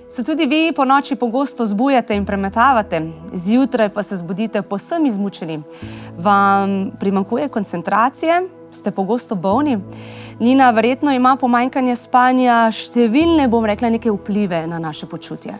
Se tudi vi po noči pogosto zbujate in premetavate, zjutraj pa se zbudite povsem izmučeni. Vam primanjkuje koncentracije, ste pogosto bolni. Nina, verjetno ima pomanjkanje spanja številne, neke vplive na naše počutje.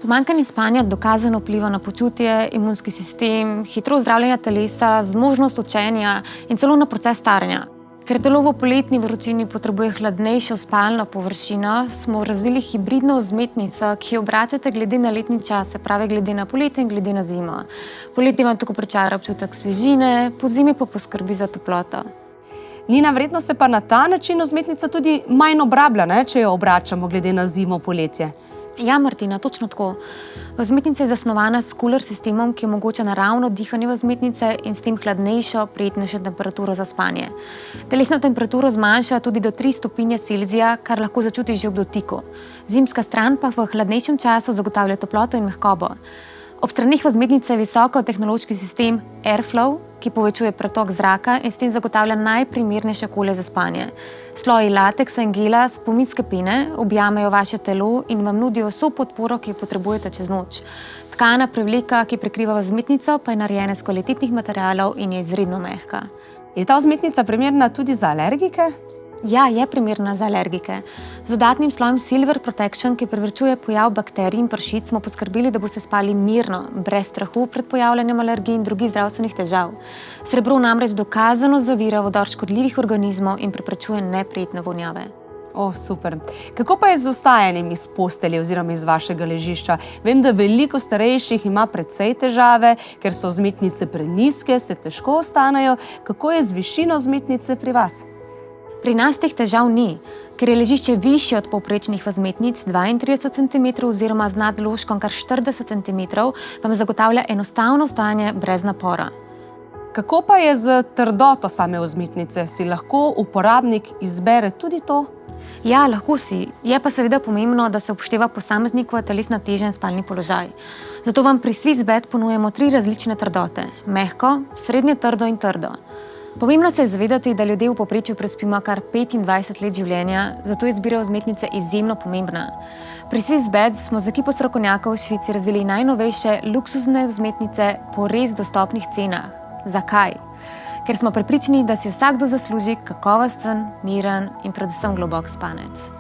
Pomanjkanje spanja dokazano vpliva na počutje, imunski sistem, hitrost zdravljenja telesa, zmožnost učenja in celo na proces staranja. Ker telo v poletni vročini potrebuje hladnejšo spalno površino, smo razvili hibridno vzmetnico, ki jo obračate glede na letni čas, se pravi glede na poletje in glede na zimo. Poletje vam tako pričara občutek svežine, pozimi pa poskrbi za toploto. Nina, verjetno se pa na ta način vzmetnica tudi manj obrablja, če jo obračamo glede na zimo, poletje. Ja, Martina, točno tako. Vzmetnica je zasnovana s cooler sistemom, ki omogoča naravno dihanje vzmetnice in s tem hladnejšo, prijetnejšo temperaturo za spanje. Telesno temperaturo zmanjša tudi do 3 stopinje Celzija, kar lahko začutiš že ob dotiku. Zimska stran pa v hladnejšem času zagotavlja toploto in mehkobo. Ob straneh vzmetnice je visokotehnološki sistem Airflow, ki povečuje pretok zraka in s tem zagotavlja najprimernejše okolje za spanje. Sloji lateksa in gela, spominske pene objamejo vaše telo in vam nudijo vso podporo, ki jo potrebujete čez noč. Tkana prevleka, ki prekriva vzmetnico, pa je narejena iz kvalitetnih materialov in je izredno mehka. Je ta vzmetnica primerna tudi za alergike? Ja, je primerna za alergike. Z dodatnim slojem Silver Protection, ki preprečuje pojav bakterij in pršic, smo poskrbeli, da boste spali mirno, brez strahu pred pojavljanjem alergij in drugih zdravstvenih težav. Srebro namreč dokazano zavira vdor škodljivih organizmov in preprečuje neprijetne vonjave. Super. Kako pa je z vstajanjem iz postelje oziroma iz vašega ležišča? Vem, da veliko starejših ima precej težave, ker so vzmetnice prenizke, se težko vstanejo. Kako je z višino vzmetnice pri vas? Pri nas teh težav ni, ker je ležišče višje od povprečnih vzmetnic 32 cm oziroma z nadložkom kar 40 cm, vam zagotavlja enostavno vstajanje brez napora. Kako pa je z trdoto same vzmetnice? Si lahko uporabnik izbere tudi to? Ja, lahko si. Je pa seveda pomembno, da se upošteva posameznikova telesna teža in spalni položaj. Zato vam pri Swissbed ponujamo 3 različne trdote: mehko, srednje trdo in trdo. Pomembno se je zavedati, da ljudje v povprečju prespimo kar 25 let življenja, zato je izbira vzmetnice izjemno pomembna. Pri Swissbed smo z ekipo strokovnjakov v Švici razvili najnovejše luksuzne vzmetnice po res dostopnih cenah. Zakaj? Ker smo prepričani, da si vsakdo zasluži kakovosten, miren in predvsem globok spanec.